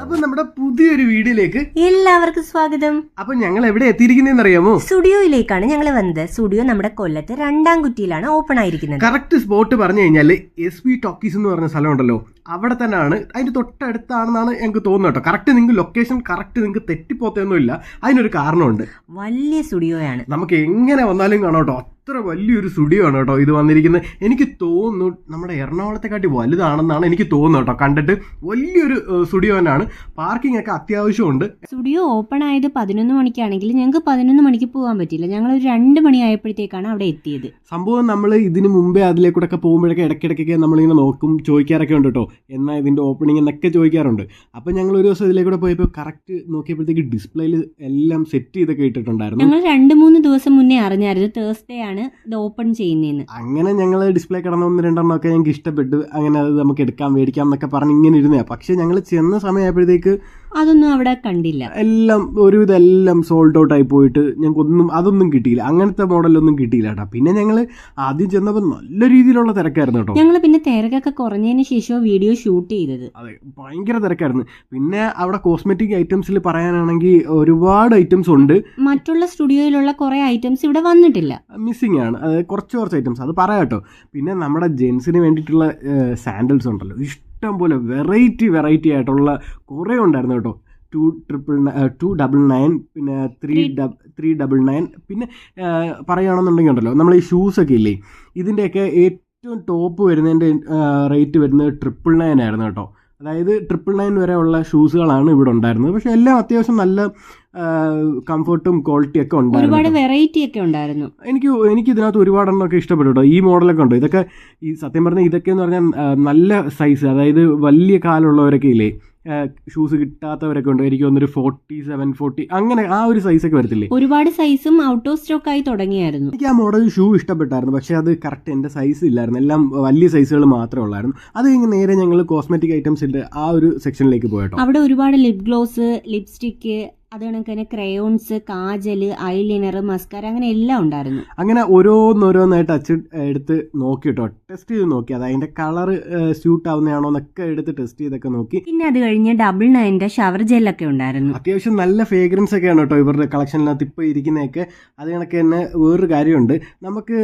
അപ്പൊ നമ്മുടെ പുതിയൊരു വീഡിയോയിലേക്ക് എല്ലാവർക്കും സ്വാഗതം. അപ്പൊ ഞങ്ങൾ എവിടെ എത്തിയിരിക്കുന്നതെന്ന് അറിയാമോ? സ്റ്റുഡിയോയിലേക്കാണ് ഞങ്ങൾ വന്നത്. സ്റ്റുഡിയോ നമ്മുടെ കൊല്ലത്ത് രണ്ടാംകുറ്റിയിലാണ് ഓപ്പൺ ആയിരിക്കുന്നത്. കറക്റ്റ് സ്പോട്ട് പറഞ്ഞു കഴിഞ്ഞാല് SP ടോക്കീസ് എന്ന് പറഞ്ഞ സ്ഥലം ഉണ്ടല്ലോ, അവിടെ തന്നെയാണ്. അതിന്റെ തൊട്ടടുത്താണെന്നാണ് ഞങ്ങൾക്ക് തോന്നുന്നത് കേട്ടോ. കറക്റ്റ് നിങ്ങൾക്ക് ലൊക്കേഷൻ കറക്റ്റ് നിങ്ങൾക്ക് തെറ്റിപ്പോത്തൊന്നുമില്ല. അതിനൊരു കാരണമുണ്ട്. വലിയ സ്റ്റുഡിയോയാണ്, നമുക്ക് എങ്ങനെ വന്നാലും കാണാം കേട്ടോ. അത്ര വലിയൊരു സ്റ്റുഡിയോ ആണ് കേട്ടോ ഇത് വന്നിരിക്കുന്നത്. എനിക്ക് തോന്നുന്നു നമ്മുടെ എറണാകുളത്തെക്കാട്ടി വലുതാണെന്നാണ് എനിക്ക് തോന്നുന്നത് കേട്ടോ. കണ്ടിട്ട് വലിയൊരു സ്റ്റുഡിയോ തന്നെയാണ്. പാർക്കിംഗ് ഒക്കെ അത്യാവശ്യമുണ്ട്. സ്റ്റുഡിയോ ഓപ്പൺ ആയത് 11 മണിക്കാണെങ്കിൽ ഞങ്ങൾക്ക് 11 മണിക്ക് പോകാൻ പറ്റില്ല. ഞങ്ങൾ ഒരു 2 മണി ആയപ്പോഴത്തേക്കാണ് അവിടെ എത്തിയത്. സംഭവം നമ്മൾ ഇതിന് മുമ്പേ അതിലേക്കൂടെ പോകുമ്പോഴൊക്കെ ഇടയ്ക്കിടയ്ക്കൊക്കെ നമ്മളിങ്ങനെ നോക്കും, ചോദിക്കാറൊക്കെ ഉണ്ട് കേട്ടോ, എന്നാൽ ഇതിൻ്റെ ഓപ്പണിംഗ് എന്നൊക്കെ ചോദിക്കാറുണ്ട്. അപ്പം ഞങ്ങൾ ഒരു ദിവസം ഇതിലേക്കൂടെ പോയപ്പോൾ കറക്റ്റ് നോക്കിയപ്പോഴത്തേക്ക് ഡിസ്പ്ലേയിൽ എല്ലാം സെറ്റ് ചെയ്തൊക്കെ ഇട്ടിട്ടുണ്ടായിരുന്നു. ഞങ്ങൾ 2-3 ദിവസം മുന്നേ അറിഞ്ഞായിരുന്നു തേഴ്സ്ഡേ ആണ് ഇത് ഓപ്പൺ ചെയ്യുന്നതെന്ന്. അങ്ങനെ ഞങ്ങൾ ഡിസ്പ്ലേ കിടന്ന 1-2 ഒക്കെ ഞങ്ങൾക്ക് ഇഷ്ടപ്പെട്ടു. അങ്ങനെ അത് നമുക്ക് എടുക്കാം, മേടിക്കാം എന്നൊക്കെ പറഞ്ഞ് ഇങ്ങനെ ഇരുന്നതാണ്. പക്ഷേ ഞങ്ങൾ ചെന്ന സമയമായപ്പോഴത്തേക്ക് അതൊന്നും അവിടെ കണ്ടില്ല. എല്ലാം ഒരുവിധം എല്ലാം സോൾഡ് ഔട്ട് ആയി പോയിട്ട് ഞങ്ങൾക്ക് അതൊന്നും കിട്ടിയില്ല. അങ്ങനത്തെ മോഡലൊന്നും കിട്ടിയില്ല കേട്ടോ. പിന്നെ ഞങ്ങൾ ആദ്യം ചെന്നപ്പോൾ നല്ല രീതിയിലുള്ള തിരക്കായിരുന്നു കേട്ടോ. ഞങ്ങൾ പിന്നെ തിരക്കൊക്കെ കുറഞ്ഞതിന് ശേഷം വീഡിയോ ഷൂട്ട് ചെയ്തത്. അതെ, ഭയങ്കര തിരക്കായിരുന്നു. പിന്നെ അവിടെ കോസ്മെറ്റിക് ഐറ്റംസിൽ പറയാനാണെങ്കിൽ ഒരുപാട് ഐറ്റംസ് ഉണ്ട്. മറ്റുള്ള സ്റ്റുഡിയോയിലുള്ള കുറെ ഐറ്റംസ് ഇവിടെ വന്നിട്ടില്ല, മിസ്സിംഗ് ആണ്. അത് കുറച്ച് ഐറ്റംസ് അത് പറയാം കേട്ടോ. പിന്നെ നമ്മുടെ ജെൻസിന് വേണ്ടിയിട്ടുള്ള സാൻഡൽസ് ഉണ്ടല്ലോ, ഇഷ്ടം പോലെ വെറൈറ്റി ആയിട്ടുള്ള കുറേ ഉണ്ടായിരുന്നു കേട്ടോ. 299, പിന്നെ 399. പിന്നെ പറയുകയാണെന്നുണ്ടെങ്കിൽ ഉണ്ടല്ലോ, നമ്മൾ ഈ ഷൂസൊക്കെ ഇല്ലേ, ഇതിൻ്റെയൊക്കെ ഏറ്റവും ടോപ്പ് വരുന്നതിൻ്റെ റേറ്റ് വരുന്നത് 999 ആയിരുന്നു കേട്ടോ. അതായത് 999 വരെ ഉള്ള ഷൂസുകളാണ് ഇവിടെ ഉണ്ടായിരുന്നത്. പക്ഷെ എല്ലാം അത്യാവശ്യം നല്ല കംഫർട്ടും ക്വാളിറ്റിയൊക്കെ ഉണ്ടായിരുന്നു. ഒരുപാട് വെറൈറ്റി ഒക്കെ ഉണ്ടായിരുന്നു. എനിക്ക് ഇതിനകത്ത് ഒരുപാടെണ്ണമൊക്കെ ഇഷ്ടപ്പെട്ടു കേട്ടോ. ഈ മോഡലൊക്കെ ഉണ്ട്. ഇതൊക്കെ ഈ സത്യം പറഞ്ഞാൽ ഇതൊക്കെ എന്ന് പറഞ്ഞാൽ നല്ല സൈസ്, അതായത് വലിയ കാലുള്ളവരൊക്കെ ഇല്ലേ, ഷൂസ് കിട്ടാത്തവരൊക്കെ ഉണ്ട്. എനിക്ക് തോന്നുന്നൊരു 47-40 അങ്ങനെ ആ ഒരു സൈസൊക്കെ വരത്തില്ലേ. ഒരുപാട് സൈസും ഔട്ട് ഓഫ് സ്റ്റോക്ക് ആയി തുടങ്ങിയായിരുന്നു. എനിക്ക് ആ മോഡൽ ഷൂ ഇഷ്ടപ്പെട്ടായിരുന്നു. പക്ഷേ അത് കറക്റ്റ് എൻ്റെ സൈസ് ഇല്ലായിരുന്നു. എല്ലാം വലിയ സൈസുകൾ മാത്രമേ ഉള്ളായിരുന്നു. അത് കഴിഞ്ഞ് നേരെ ഞങ്ങൾ കോസ്മെറ്റിക് ഐറ്റംസിൻ്റെ ആ ഒരു സെക്ഷനിലേക്ക് പോയിട്ടോ. അവിടെ ഒരുപാട് ലിപ് ഗ്ലോസ്, ലിപ്സ്റ്റിക്ക്, അത് കണക്ക് തന്നെ ക്രയോൺസ്, കാജല്, ഐലൈനർ, മസ്കാര, അങ്ങനെ എല്ലാം ഉണ്ടായിരുന്നു. അങ്ങനെ ഓരോന്നായിട്ട് എടുത്ത് നോക്കി കേട്ടോ. ടെസ്റ്റ് ചെയ്ത് നോക്കി, അത് അതിൻ്റെ കളർ സ്യൂട്ട് ആവുന്നതാണോ എന്നൊക്കെ എടുത്ത് ടെസ്റ്റ് ചെയ്തൊക്കെ നോക്കി. പിന്നെ അത് കഴിഞ്ഞ് 99 ഷവർ ജെല്ലൊക്കെ ഉണ്ടായിരുന്നു. അത്യാവശ്യം നല്ല ഫ്രേഗ്രൻസ് ഒക്കെയാണ് കേട്ടോ ഇവരുടെ കളക്ഷനിനകത്ത് ഇപ്പോൾ ഇരിക്കുന്നതൊക്കെ. അത് കണക്ക് തന്നെ വേറൊരു കാര്യമുണ്ട്, നമുക്ക്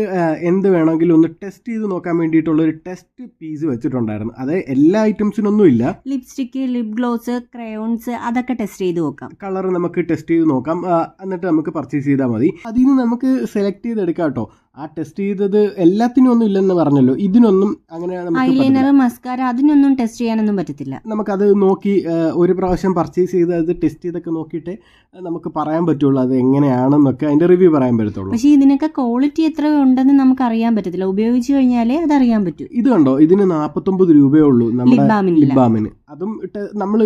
എന്ത് വേണമെങ്കിലും ഒന്ന് ടെസ്റ്റ് ചെയ്ത് നോക്കാൻ വേണ്ടിയിട്ടുള്ള ഒരു ടെസ്റ്റ് പീസ് വെച്ചിട്ടുണ്ടായിരുന്നു. അത് എല്ലാ ഐറ്റംസിനൊന്നും ഇല്ല. ലിപ്സ്റ്റിക്ക്, ലിപ് ഗ്ലോസ്, ക്രയോൺസ്, അതൊക്കെ ടെസ്റ്റ് ചെയ്ത് നോക്കാം. കളർ നമുക്ക് ടെസ്റ്റ് ചെയ്ത് നോക്കാം, എന്നിട്ട് നമുക്ക് പർച്ചേസ് ചെയ്താൽ മതി. അതിൽ നിന്ന് നമുക്ക് സെലക്ട് ചെയ്തെടുക്കാം കേട്ടോ. ആ ടെസ്റ്റ് ചെയ്തത് എല്ലാത്തിനും ഒന്നും ഇല്ലെന്ന് പറഞ്ഞല്ലോ, ഇതിനൊന്നും അങ്ങനെ ഐലൈനർ, മസ്കാര, അതിനൊന്നും ടെസ്റ്റ് ചെയ്യാനൊന്നും പറ്റത്തില്ല. നമുക്കത് നോക്കി ഒരു പ്രാവശ്യം പർച്ചേസ് ചെയ്ത് അത് ടെസ്റ്റ് ചെയ്തൊക്കെ നോക്കിയിട്ട് നമുക്ക് പറയാൻ പറ്റുള്ളൂ അത് എങ്ങനെയാണെന്നൊക്കെ, അതിന്റെ റിവ്യൂ പറയാൻ പറ്റത്തുള്ളൂ. പക്ഷേ ഇതിനൊക്കെ ക്വാളിറ്റി എത്ര ഉണ്ടെന്ന് നമുക്ക് അറിയാൻ പറ്റത്തില്ല. ഉപയോഗിച്ച് കഴിഞ്ഞാലേ അത് അറിയാൻ പറ്റൂ. ഇത് കണ്ടോ, ഇതിന് 49 രൂപയേ ഉള്ളൂ നമ്മുടെ ലിപ് ബാമിന്. അതും നമ്മൾ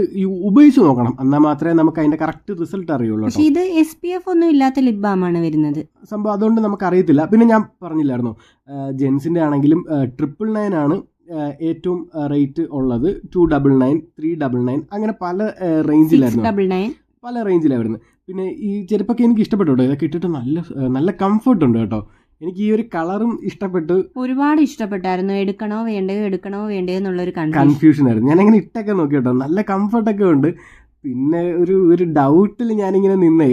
ഉപയോഗിച്ച് നോക്കണം, എന്നാൽ മാത്രമേ നമുക്ക് അതിന്റെ കറക്റ്റ് റിസൾട്ട് അറിയുള്ളൂ. പക്ഷേ ഇത് SPF ഒന്നും ഇല്ലാത്ത ലിപ് ബാമാണ് വരുന്നത് സംഭവം, അതുകൊണ്ട് നമുക്ക് അറിയത്തില്ല. പിന്നെ ഞാൻ പറഞ്ഞില്ലായിരുന്നു, ജെൻസിന്റെ ആണെങ്കിലും 999 ആണ് ഏറ്റവും റേറ്റ് ഉള്ളത്. 299, 399 അങ്ങനെ പല റേഞ്ചിലായിരുന്നു, പല റേഞ്ചിലാണ് വരുന്നത്. പിന്നെ ഈ ചെരുപ്പൊക്കെ എനിക്ക് ഇഷ്ടപ്പെട്ടു കേട്ടോ. ഇതൊക്കെ ഇട്ടിട്ട് നല്ല കംഫർട്ട് ഉണ്ട് കേട്ടോ. എനിക്ക് ഈ ഒരു കളറും ഇഷ്ടപ്പെട്ടു, ഒരുപാട് ഇഷ്ടപ്പെട്ടായിരുന്നു. എടുക്കണോ വേണ്ടയോ എന്നുള്ളൊരു കൺഫ്യൂഷൻ ആയിരുന്നു. ഞാനങ്ങനെ ഇട്ടൊക്കെ നോക്കി കേട്ടോ, നല്ല കംഫർട്ടൊക്കെ ഉണ്ട്. പിന്നെ ഒരു ഡൗട്ടിൽ ഞാനിങ്ങനെ നിന്ന്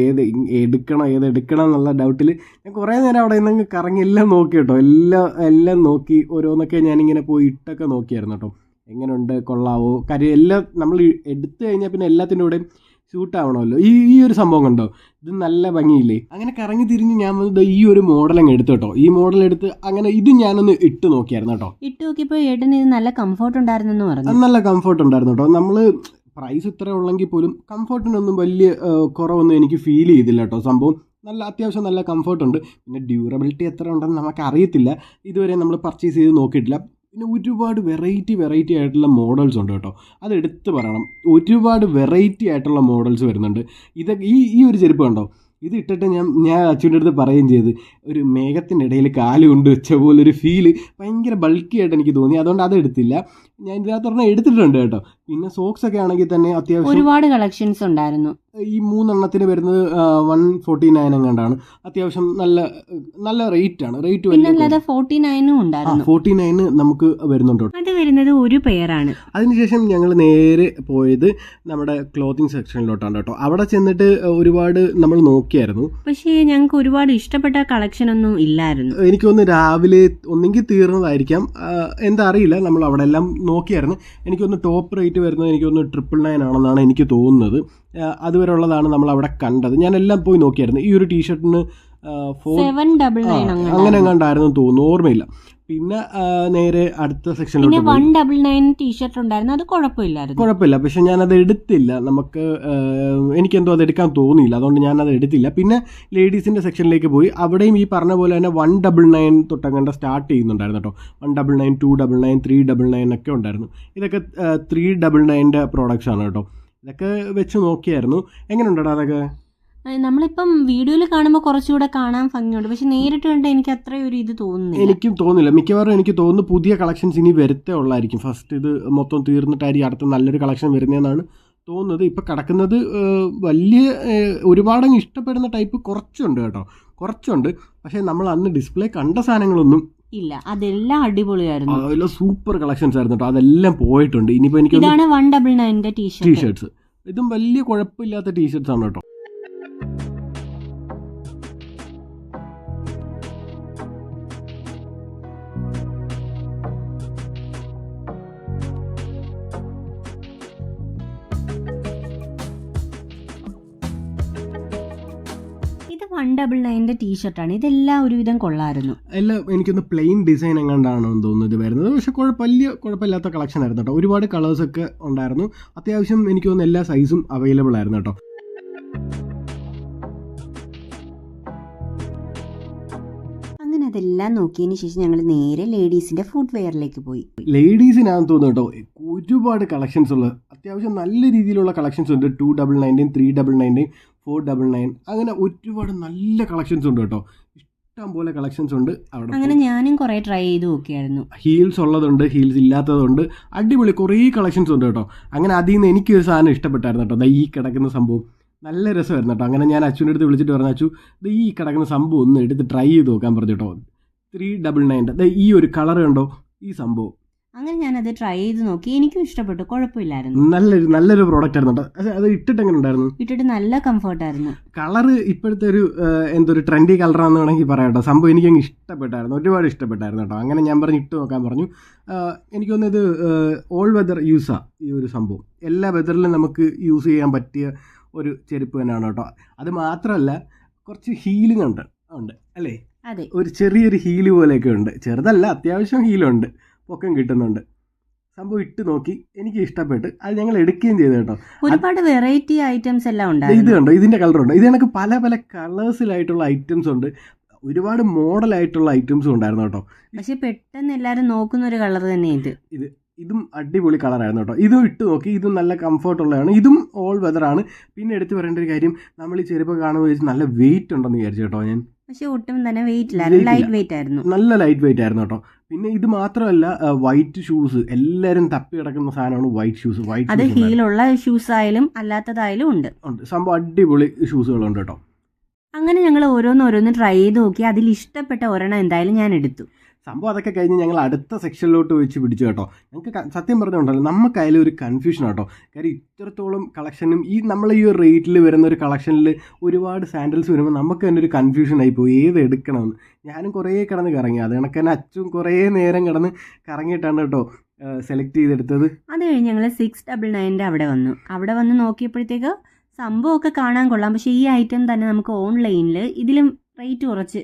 ഏതെടുക്കണം എന്നുള്ള ഡൗട്ടിൽ ഞാൻ കുറേ നേരം അവിടെ നിന്ന് കറങ്ങി എല്ലാം നോക്കി കേട്ടോ. എല്ലാം നോക്കി ഓരോന്നൊക്കെ ഞാനിങ്ങനെ പോയി ഇട്ടൊക്കെ നോക്കിയായിരുന്നു കേട്ടോ. എങ്ങനെയുണ്ട്, കൊള്ളാവോ, കാര്യം എല്ലാം നമ്മൾ എടുത്തു കഴിഞ്ഞാൽ പിന്നെ എല്ലാത്തിൻ്റെ കൂടെയും ഷൂട്ട് ആവണമല്ലോ. ഈ ഒരു സംഭവം കണ്ടോ, ഇത് നല്ല ഭംഗിയില്ലേ. അങ്ങനെ കറങ്ങി തിരിഞ്ഞ് ഞാൻ വന്നത് ഈ ഒരു മോഡൽ അങ്ങ് എടുത്തു കേട്ടോ. ഈ മോഡൽ എടുത്ത് അങ്ങനെ ഇത് ഞാനൊന്ന് ഇട്ട് നോക്കിയായിരുന്നു കേട്ടോ. ഇട്ട് നോക്കിയപ്പോൾ ഏട്ടന് ഇത് നല്ല കംഫർട്ട് ഉണ്ടായിരുന്നു പറഞ്ഞു. നല്ല കംഫർട്ട് ഉണ്ടായിരുന്നു കേട്ടോ. നമ്മൾ പ്രൈസ് ഇത്ര ഉള്ളെങ്കിൽ പോലും കംഫർട്ടിനൊന്നും വലിയ കുറവൊന്നും എനിക്ക് ഫീൽ ചെയ്തില്ല കേട്ടോ. സംഭവം അത്യാവശ്യം നല്ല കംഫർട്ട് ഉണ്ട്. പിന്നെ ഡ്യൂറബിലിറ്റി എത്ര ഉണ്ടെന്ന് നമുക്ക് അറിയത്തില്ല, ഇതുവരെ നമ്മൾ പർച്ചേസ് ചെയ്ത് നോക്കിയിട്ടില്ല. പിന്നെ ഒരുപാട് വെറൈറ്റി ആയിട്ടുള്ള മോഡൽസ് ഉണ്ട് കേട്ടോ, അത് എടുത്ത് പറയണം. ഒരുപാട് വെറൈറ്റി ആയിട്ടുള്ള മോഡൽസ് വരുന്നുണ്ട്. ഇതൊക്കെ ഈ ഒരു ചെരുപ്പ് കണ്ടോ, ഇത് ഇട്ടിട്ട് ഞാൻ അച്ഛൻ്റെ അടുത്ത് പറയുകയും ചെയ്ത്, ഒരു മേഘത്തിൻ്റെ ഇടയിൽ കാല് കൊണ്ട് വെച്ച പോലൊരു ഫീല് ഭയങ്കര ബൾക്കി ആയിട്ട് എനിക്ക് തോന്നി. അതുകൊണ്ട് അത് എടുത്തില്ല. ഞാൻ ഇതിനകത്ത് പറഞ്ഞാൽ എടുത്തിട്ടുണ്ട് കേട്ടോ. പിന്നെ സോക്സ് ഒക്കെ ആണെങ്കിൽ തന്നെ അത്യാവശ്യം ഒരുപാട് കളക്ഷൻസ് ഉണ്ടായിരുന്നു. ഈ 3 വരുന്നത് 149 എങ്ങാണ്ടാണ്. അത്യാവശ്യം നല്ല റേറ്റ് ആണ്. റേറ്റ് പിന്നെ അല്ലാതെ 49 ഉണ്ടായിരുന്നു. 49 നമുക്ക് വരുന്നുണ്ട്. അത് വരുന്നത് ഒരു പെയറാണ്. അതിനുശേഷം ഞങ്ങൾ നേരെ പോയത് നമ്മുടെ ക്ലോത്തിങ് സെക്ഷനിലോട്ടാണ് കേട്ടോ. അവിടെ ചെന്നിട്ട് ഒരുപാട് നമ്മൾ നോക്കിയായിരുന്നു. പക്ഷേ ഞങ്ങൾക്ക് ഒരുപാട് ഇഷ്ടപ്പെട്ട കളക്ഷൻ ഒന്നും ഇല്ലായിരുന്നു. എനിക്കൊന്ന് രാവിലെ ഒന്നെങ്കിൽ തീർന്നതായിരിക്കാം, എന്താ അറിയില്ല. നമ്മൾ അവിടെ എല്ലാം നോക്കിയായിരുന്നു. എനിക്കൊന്ന് ടോപ്പ് റേറ്റ് വരുന്നത് എനിക്കൊന്ന് 999 ആണെന്നാണ് എനിക്ക് തോന്നുന്നത്. അതുവരെ ഉള്ളതാണ് നമ്മൾ അവിടെ കണ്ടത്. ഞാൻ എല്ലാം പോയി നോക്കിയായിരുന്നു. ഈ ഒരു ടീഷർട്ടിന് 799 അങ്ങനെ എങ്ങാണ്ടായിരുന്നു തോന്നുന്നു, ഓർമ്മയില്ല. പിന്നെ നേരെ അടുത്ത സെക്ഷനിലോട്ട് 199 ടീഷർട്ട് ഉണ്ടായിരുന്നു. അത് കുഴപ്പമില്ല. പക്ഷെ ഞാനത് എടുത്തില്ല. എനിക്കെന്തോ അത് എടുക്കാൻ തോന്നിയില്ല, അതുകൊണ്ട് ഞാനത് എടുത്തില്ല. പിന്നെ ലേഡീസിൻ്റെ സെക്ഷനിലേക്ക് പോയി. അവിടെയും ഈ പറഞ്ഞ പോലെ തന്നെ 199 തൊട്ടങ്ങണ്ട സ്റ്റാർട്ട് ചെയ്യുന്നുണ്ടായിരുന്നു കേട്ടോ. 199, 299, 399 ഒക്കെ ഉണ്ടായിരുന്നു. ഇതൊക്കെ 399 പ്രോഡക്റ്റ്സ് ആണ് കേട്ടോ. ഇതൊക്കെ വെച്ച് നോക്കിയായിരുന്നു. എങ്ങനെയുണ്ടോ അതൊക്കെ? നമ്മളിപ്പം വീഡിയോയിൽ കാണുമ്പോൾ കുറച്ചുകൂടെ കാണാൻ ഭംഗിയുണ്ട്, പക്ഷെ നേരിട്ട് കണ്ട് എനിക്ക് അത്ര ഒരു ഇത് തോന്നുന്നില്ല. എനിക്കും തോന്നില്ല. മിക്കവാറും എനിക്ക് തോന്നുന്നു പുതിയ കളക്ഷൻസ് ഇനി വരത്തേ ഉള്ളായിരിക്കും. ഫസ്റ്റ് ഇത് മൊത്തം തീർന്നിട്ടായിരിക്കും അടുത്ത നല്ലൊരു കളക്ഷൻ വരുന്നതെന്നാണ് തോന്നുന്നത്. ഇപ്പം കിടക്കുന്നത് വലിയ ഒരുപാടങ്ങ് ഇഷ്ടപ്പെടുന്ന ടൈപ്പ് കുറച്ചുണ്ട് കേട്ടോ, കുറച്ചുണ്ട്. പക്ഷേ നമ്മൾ അന്ന് ഡിസ്പ്ലേ കണ്ട സാധനങ്ങളൊന്നും ഇല്ല. അതെല്ലാം അടിപൊളിയായിരുന്നു. അതെല്ലാം സൂപ്പർ കളക്ഷൻസ് ആയിരുന്നു കേട്ടോ. അതെല്ലാം പോയിട്ടുണ്ട്. ഇനിയിപ്പോൾ എനിക്ക് ഇതാണ് 199 ടീഷർട്ട്സ്. ഇതും വലിയ കുഴപ്പമില്ലാത്ത ടീഷർട്ട്സ് ആണ് കേട്ടോ. ഇത് 199 ടീഷർട്ടാണ്. ഇതെല്ലാം ഒരുവിധം കൊള്ളായിരുന്നു. എല്ലാം എനിക്കൊന്ന് പ്ലെയിൻ ഡിസൈൻ എങ്ങാണ്ടാണെന്ന് തോന്നുന്നത് വരുന്നത്. പക്ഷെ കുഴപ്പമില്ലാത്ത കളക്ഷൻ ആയിരുന്നു കേട്ടോ. ഒരുപാട് കളേഴ്സൊക്കെ ഉണ്ടായിരുന്നു. അത്യാവശ്യം എനിക്ക് തോന്നുന്നു എല്ലാ സൈസും അവൈലബിൾ ആയിരുന്നു കേട്ടോ. അങ്ങനെ അതെല്ലാം നോക്കിയതിന് ശേഷം ഞങ്ങൾ നേരെ ലേഡീസിന്റെ ഫുഡ് വെയറിലേക്ക് പോയി. ലേഡീസിനാണെന്ന് തോന്നുന്നു കേട്ടോ ഒരുപാട് കളക്ഷൻസ് ഉള്ളത്. അത്യാവശ്യം നല്ല രീതിയിലുള്ള കളക്ഷൻസ് ഉണ്ട്. 299, 399, 499 അങ്ങനെ ഒരുപാട് നല്ല കളക്ഷൻസ് ഉണ്ട് കേട്ടോ. ഇഷ്ടം പോലെ കളക്ഷൻസ് ഉണ്ട് അവിടെ. അങ്ങനെ ഞാനും കുറേ ട്രൈ ചെയ്ത് നോക്കിയായിരുന്നു. ഹീൽസ് ഉള്ളതുണ്ട്, ഹീൽസ് ഇല്ലാത്തതുണ്ട്. അടിപൊളി കുറേ കളക്ഷൻസ് ഉണ്ട് കേട്ടോ. അങ്ങനെ അതിൽ നിന്ന് എനിക്കൊരു സാധനം ഇഷ്ടപ്പെട്ടായിരുന്നു കേട്ടോ. ഈ കിടക്കുന്ന സംഭവം നല്ല രസമായിരുന്നു കേട്ടോ. അങ്ങനെ ഞാൻ അച്ഛൻ്റെ അടുത്ത് വിളിച്ചിട്ട് പറഞ്ഞു, അച്ചു ഈ കിടക്കുന്ന സംഭവം ഒന്ന് എടുത്ത് ട്രൈ ചെയ്ത് നോക്കാൻ പറഞ്ഞു കേട്ടോ. 399 ഈ ഒരു കളർ കണ്ടോ, ഈ സംഭവം. അങ്ങനെ ഞാനത് ട്രൈ ചെയ്ത് നോക്കി. എനിക്കും ഇഷ്ടപ്പെട്ടു, കുഴപ്പമില്ലായിരുന്നു. നല്ലൊരു പ്രോഡക്റ്റ് ആയിരുന്നു കേട്ടോ. അത് ഇട്ടിട്ട് എങ്ങനെ ഉണ്ടായിരുന്നു? ഇട്ടിട്ട് നല്ല കംഫർട്ടായിരുന്നു. കളറ് ഇപ്പോഴത്തെ ഒരു ട്രെൻഡി കളറാണെന്ന് വേണമെങ്കിൽ പറയാം കേട്ടോ. സംഭവം എനിക്കങ്ങ് ഇഷ്ടപ്പെട്ടായിരുന്നു, ഒരുപാട് ഇഷ്ടപ്പെട്ടായിരുന്നു കേട്ടോ. അങ്ങനെ ഞാൻ പറഞ്ഞു ഇട്ട് നോക്കാൻ പറഞ്ഞു. എനിക്ക് തോന്നുന്നത് ഓൾ വെതർ യൂസാണ് ഈ ഒരു സംഭവം. എല്ലാ വെതറിലും നമുക്ക് യൂസ് ചെയ്യാൻ പറ്റിയ ഒരു ചെരുപ്പ് തന്നെയാണ് കേട്ടോ. അത് മാത്രമല്ല കുറച്ച് ഹീലിംഗ് ഉണ്ട് അല്ലേ? അതെ, ഒരു ചെറിയൊരു ഹീല് പോലെയൊക്കെ ഉണ്ട്. ചെറുതല്ല, അത്യാവശ്യം ഹീലുണ്ട്, പൊക്കം കിട്ടുന്നുണ്ട്. സംഭവം ഇട്ട് നോക്കി, എനിക്ക് ഇഷ്ടപ്പെട്ട്. അത് ഞങ്ങൾ എടുക്കുകയും ചെയ്തു കേട്ടോ. ഒരുപാട് വെറൈറ്റി ഐറ്റംസ് എല്ലാം ഉണ്ട്. ഇത് കണ്ടോ, ഇതിൻ്റെ കളറുണ്ട്. ഇത് കണക്ക് പല കളേഴ്സിലായിട്ടുള്ള ഐറ്റംസ് ഉണ്ട്. ഒരുപാട് മോഡലായിട്ടുള്ള ഐറ്റംസും ഉണ്ടായിരുന്നു കേട്ടോ. പക്ഷെ പെട്ടെന്ന് എല്ലാവരും നോക്കുന്ന ഒരു കളർ തന്നെ ഇതും അടിപൊളി കളറായിരുന്നു കേട്ടോ. ഇതും ഇട്ട് നോക്കി, ഇതും നല്ല കംഫർട്ടുള്ളതാണ്. ഇതും ഓൾ വെതറാണ്. പിന്നെ എടുത്ത് പറയേണ്ട ഒരു കാര്യം, നമ്മൾ ഈ ചെരുപ്പ് കാണുമ്പോൾ നല്ല വെയിറ്റ് ഉണ്ടെന്ന് വിചാരിച്ചു കേട്ടോ ഞാൻ. പക്ഷെ ഒട്ടും തന്നെ വെയിറ്റ് ഇല്ലായിരുന്നു, ലൈറ്റ് വെയിറ്റ് ആയിരുന്നു. നല്ല ലൈറ്റ് വെയിറ്റ് ആയിരുന്നു കേട്ടോ. പിന്നെ ഇത് മാത്രമല്ല, വൈറ്റ് ഷൂസ് എല്ലാവരും തപ്പി കിടക്കുന്ന സാധനമാണ് വൈറ്റ് ഷൂസ്. അത് ഹീലുള്ള ഷൂസ് ആയാലും അല്ലാത്തതായാലും ഉണ്ട്. സംഭവം അടിപൊളി ഷൂസുകളുണ്ട് കേട്ടോ. അങ്ങനെ ഞങ്ങൾ ഓരോന്ന് ട്രൈ ചെയ്ത് നോക്കി. അതിൽ ഇഷ്ടപ്പെട്ട ഒരെണ്ണം എന്തായാലും ഞാൻ എടുത്തു. സംഭവം അതൊക്കെ കഴിഞ്ഞ് ഞങ്ങൾ അടുത്ത സെക്ഷനിലോട്ട് വെച്ച് പിടിച്ചു കേട്ടോ. ഞങ്ങൾക്ക് സത്യം പറഞ്ഞുകൊണ്ടല്ലോ നമുക്കതിൽ ഒരു കൺഫ്യൂഷൻ കേട്ടോ. കാര്യം ഇത്രത്തോളം കളക്ഷനും നമ്മൾ ഈ ഒരു റേറ്റിൽ വരുന്ന ഒരു കളക്ഷനിൽ ഒരുപാട് സാൻഡൽസ് വരുമ്പോൾ നമുക്ക് തന്നെ ഒരു കൺഫ്യൂഷനായി പോയി ഏത് എടുക്കണമെന്ന്. ഞാനും കുറേ കിടന്ന് കറങ്ങി. അത് കണക്ക് തന്നെ അച്ഛൻ കുറേ നേരം കിടന്ന് കറങ്ങിയിട്ടാണ് കേട്ടോ സെലക്ട് ചെയ്തെടുത്തത്. അത് കഴിഞ്ഞ് ഞങ്ങൾ 699 അവിടെ വന്ന് നോക്കിയപ്പോഴത്തേക്ക് സംഭവമൊക്കെ കാണാൻ കൊള്ളാം. പക്ഷേ ഈ ഐറ്റം തന്നെ നമുക്ക് ഓൺലൈനിൽ ഇതിലും റേറ്റ് കുറച്ച്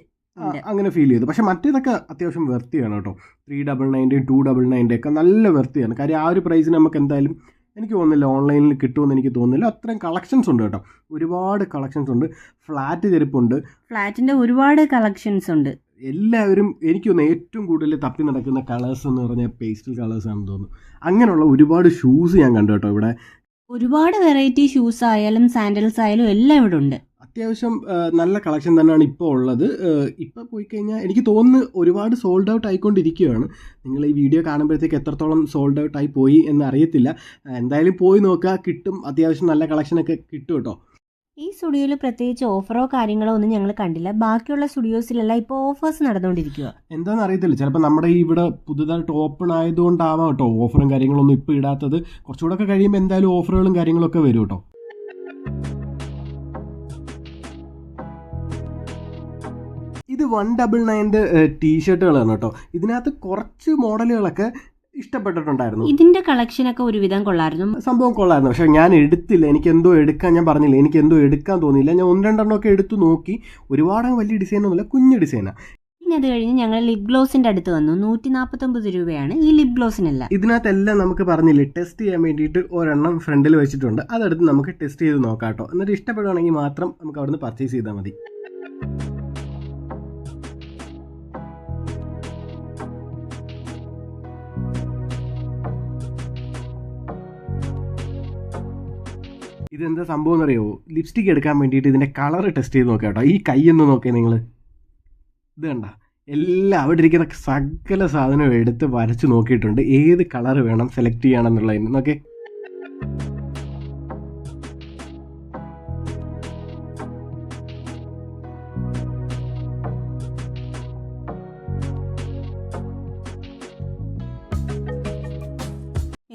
അങ്ങനെ ഫീൽ ചെയ്തു. പക്ഷെ മറ്റേതൊക്കെ അത്യാവശ്യം വെർത്തിയാണ് കേട്ടോ. 399, 299 ഒക്കെ നല്ല വെർത്തിയാണ്. കാര്യം ആ ഒരു പ്രൈസിന് നമുക്ക് എന്തായാലും എനിക്ക് തോന്നുന്നില്ല ഓൺലൈനിൽ കിട്ടുമെന്ന് എനിക്ക് തോന്നുന്നില്ല. അത്രയും കളക്ഷൻസ് ഉണ്ട് കേട്ടോ. ഒരുപാട് കളക്ഷൻസ് ഉണ്ട്. ഫ്ലാറ്റ് ചെരുപ്പുണ്ട്. ഫ്ലാറ്റിൻ്റെ ഒരുപാട് കളക്ഷൻസ് ഉണ്ട്. എല്ലാവരും എനിക്ക് തോന്നുന്നു ഏറ്റവും കൂടുതൽ തപ്പി നടക്കുന്ന കളേഴ്സ് എന്ന് പറഞ്ഞാൽ പേസ്റ്റൽ കളേഴ്സ് ആണെന്ന് തോന്നുന്നു. അങ്ങനെയുള്ള ഒരുപാട് ഷൂസ് ഞാൻ കണ്ടു കേട്ടോ ഇവിടെ. ഒരുപാട് വെറൈറ്റി ഷൂസ് ആയാലും സാൻഡൽസ് ആയാലും എല്ലാം ഇവിടെ ഉണ്ട്. അത്യാവശ്യം നല്ല കളക്ഷൻ തന്നെയാണ് ഇപ്പോൾ ഉള്ളത്. ഇപ്പോൾ പോയി കഴിഞ്ഞാൽ എനിക്ക് തോന്നുന്നു ഒരുപാട് സോൾഡ് ഔട്ട് ആയിക്കൊണ്ടിരിക്കുകയാണ്. നിങ്ങൾ ഈ വീഡിയോ കാണുമ്പോഴത്തേക്ക് എത്രത്തോളം സോൾഡ് ഔട്ട് ആയി പോയി എന്ന് അറിയത്തില്ല. എന്തായാലും പോയി നോക്കുക, കിട്ടും. അത്യാവശ്യം നല്ല കളക്ഷനൊക്കെ കിട്ടും കേട്ടോ. ഈ സ്റ്റുഡിയോയിൽ പ്രത്യേകിച്ച് ഓഫറോ കാര്യങ്ങളോ ഒന്നും ഞങ്ങൾ കണ്ടില്ല. ബാക്കിയുള്ള സ്റ്റുഡിയോസിലെല്ലാം ഇപ്പോൾ ഓഫേഴ്സ് നടന്നുകൊണ്ടിരിക്കുക. എന്താണെന്ന് അറിയത്തില്ല, ചിലപ്പോൾ നമ്മുടെ ഇവിടെ പുതുതായിട്ട് ഓപ്പൺ ആയതുകൊണ്ടാവാം കേട്ടോ ഓഫറും കാര്യങ്ങളൊന്നും ഇപ്പോൾ ഇടാത്തത്. കുറച്ചുകൂടെ ഒക്കെ കഴിയുമ്പോൾ എന്തായാലും ഓഫറുകളും കാര്യങ്ങളൊക്കെ വരും കേട്ടോ. ഇത് 199 ടീഷർട്ടുകളാണ് കേട്ടോ. ഇതിനകത്ത് കുറച്ച് മോഡലുകളൊക്കെ ഇഷ്ടപ്പെട്ടിട്ടുണ്ടായിരുന്നു. ഇതിന്റെ കളക്ഷനൊക്കെ ഒരുവിധം കൊള്ളായിരുന്നു, സംഭവം കൊള്ളായിരുന്നു. പക്ഷെ ഞാൻ എടുത്തില്ല, എനിക്ക് എന്തോ എടുക്കാൻ, ഞാൻ പറഞ്ഞില്ല, എനിക്ക് എന്തോ എടുക്കാൻ തോന്നിയില്ല. ഞാൻ 1-2 ഒക്കെ എടുത്തു നോക്കി. ഒരുപാട് വലിയ ഡിസൈനൊന്നുമില്ല, കുഞ്ഞു ഡിസൈനാണ്. പിന്നെ അത് കഴിഞ്ഞ് ഞങ്ങൾ ലിപ് ഗ്ലോസിന്റെ അടുത്ത് വന്നു. 149 രൂപയാണ് ഈ ലിപ് ഗ്ലോസിനെല്ലാം. ഇതിനകത്തെല്ലാം നമുക്ക് പറഞ്ഞില്ലേ ടെസ്റ്റ് ചെയ്യാൻ വേണ്ടിയിട്ട് ഒരെണ്ണം ഫ്രണ്ടിൽ വെച്ചിട്ടുണ്ട്. അതെടുത്ത് നമുക്ക് ടെസ്റ്റ് ചെയ്ത് നോക്കാം കേട്ടോ. എന്നിട്ട് ഇഷ്ടപ്പെടുവാണെങ്കിൽ മാത്രം നമുക്ക് അവിടുന്ന് പർച്ചേസ് ചെയ്താൽ മതി. ഇതെന്താ സംഭവം എന്നറിയോ? ലിപ്സ്റ്റിക് എടുക്കാൻ വേണ്ടിയിട്ട് ഇതിൻ്റെ കളർ ടെസ്റ്റ് ചെയ്ത് നോക്കാം കേട്ടോ. ഈ കൈയൊന്ന് നോക്കിയാൽ നിങ്ങൾ, ഇത് കണ്ട, എല്ലാം അവിടെ ഇരിക്കുന്ന സകല സാധനവും എടുത്ത് വരച്ച് നോക്കിയിട്ടുണ്ട്. ഏത് കളർ വേണം സെലക്ട് ചെയ്യണമെന്നുള്ളതിന് നോക്കേ.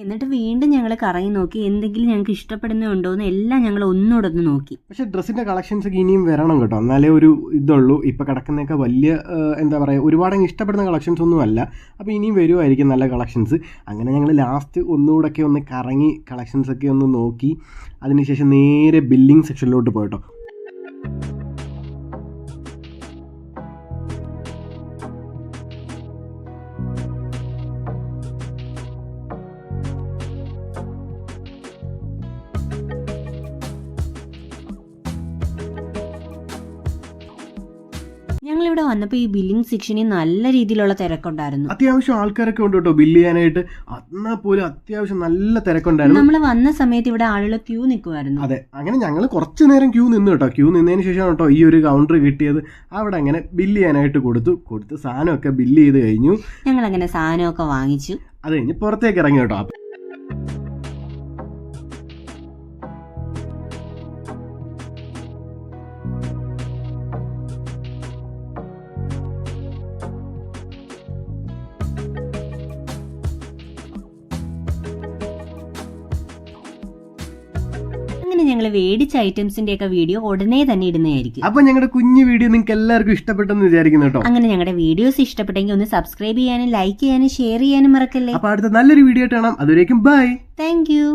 എന്നിട്ട് വീണ്ടും ഞങ്ങൾ കറങ്ങി നോക്കി, എന്തെങ്കിലും ഞങ്ങൾക്ക് ഇഷ്ടപ്പെടുന്നുണ്ടോ എന്ന് എല്ലാം ഞങ്ങൾ ഒന്നുകൂടെ നോക്കി. പക്ഷേ ഡ്രസ്സിൻ്റെ കളക്ഷൻസ് ഒക്കെ ഇനിയും വരണം കേട്ടോ, എന്നാലേ ഒരു ഇതുള്ളൂ. ഇപ്പോൾ കിടക്കുന്നതൊക്കെ വലിയ എന്താ പറയുക, ഒരുപാട് ഇഷ്ടപ്പെടുന്ന കളക്ഷൻസ് ഒന്നും അല്ല. അപ്പോൾ ഇനിയും വരുമായിരിക്കും നല്ല കളക്ഷൻസ്. അങ്ങനെ ഞങ്ങൾ ലാസ്റ്റ് ഒന്നുകൂടെയൊക്കെ ഒന്ന് കറങ്ങി കളക്ഷൻസൊക്കെ ഒന്ന് നോക്കി. അതിനുശേഷം നേരെ ബില്ലിംഗ് സെക്ഷനിലോട്ട് പോയിട്ടോ. ഞങ്ങളിവിടെ വന്നപ്പോൾ ഈ ബില്ലിംഗ് സെക്ഷനിൽ നല്ല രീതിയിലുള്ള തിരക്കുണ്ടായിരുന്നു. അത്യാവശ്യം ആൾക്കാരൊക്കെ ഉണ്ട് കേട്ടോ ബില്ല് ചെയ്യാനായിട്ട്. എന്നാൽ പോലും അത്യാവശ്യം നല്ല തിരക്കുണ്ടായിരുന്നു. നമ്മൾ വന്ന സമയത്ത് ഇവിടെ ആളുകൾ ക്യൂ നിൽക്കുമായിരുന്നു. അതെ, അങ്ങനെ ഞങ്ങൾ കുറച്ച് നേരം ക്യൂ നിന്ന് കേട്ടോ. ക്യൂ നിന്നതിന് ശേഷമാണ് കേട്ടോ ഈ ഒരു കൗണ്ടർ കിട്ടിയത്. അവിടെ അങ്ങനെ ബില്ല് ചെയ്യാനായിട്ട് കൊടുത്ത് സാധനമൊക്കെ ബില്ല് ചെയ്ത് കഴിഞ്ഞു. ഞങ്ങൾ അങ്ങനെ സാധനമൊക്കെ വാങ്ങിച്ചു. അത് കഴിഞ്ഞ് പുറത്തേക്ക് ഇറങ്ങി കേട്ടോ. അങ്ങനെ ഞങ്ങൾ മേടിച്ച ഐറ്റംസിന്റെ ഒക്കെ വീഡിയോ ഉടനെ തന്നെ ഇടുന്നതായിരിക്കും. അപ്പൊ ഞങ്ങളുടെ കുഞ്ഞു വീഡിയോ നിങ്ങൾക്ക് എല്ലാവർക്കും ഇഷ്ടപ്പെട്ടെന്ന് വിചാരിക്കുന്നു കേട്ടോ. അങ്ങനെ ഞങ്ങളുടെ വീഡിയോസ് ഇഷ്ടപ്പെട്ടെങ്കിൽ ഒന്ന് സബ്സ്ക്രൈബ് ചെയ്യാനും ലൈക്ക് ചെയ്യാനും ഷെയർ ചെയ്യാനും മറക്കല്ലേ. അപ്പൊ അടുത്ത നല്ലൊരു വീഡിയോ ആയിട്ട് കാണാം. അതുവരേക്കും ബൈ. Thank you.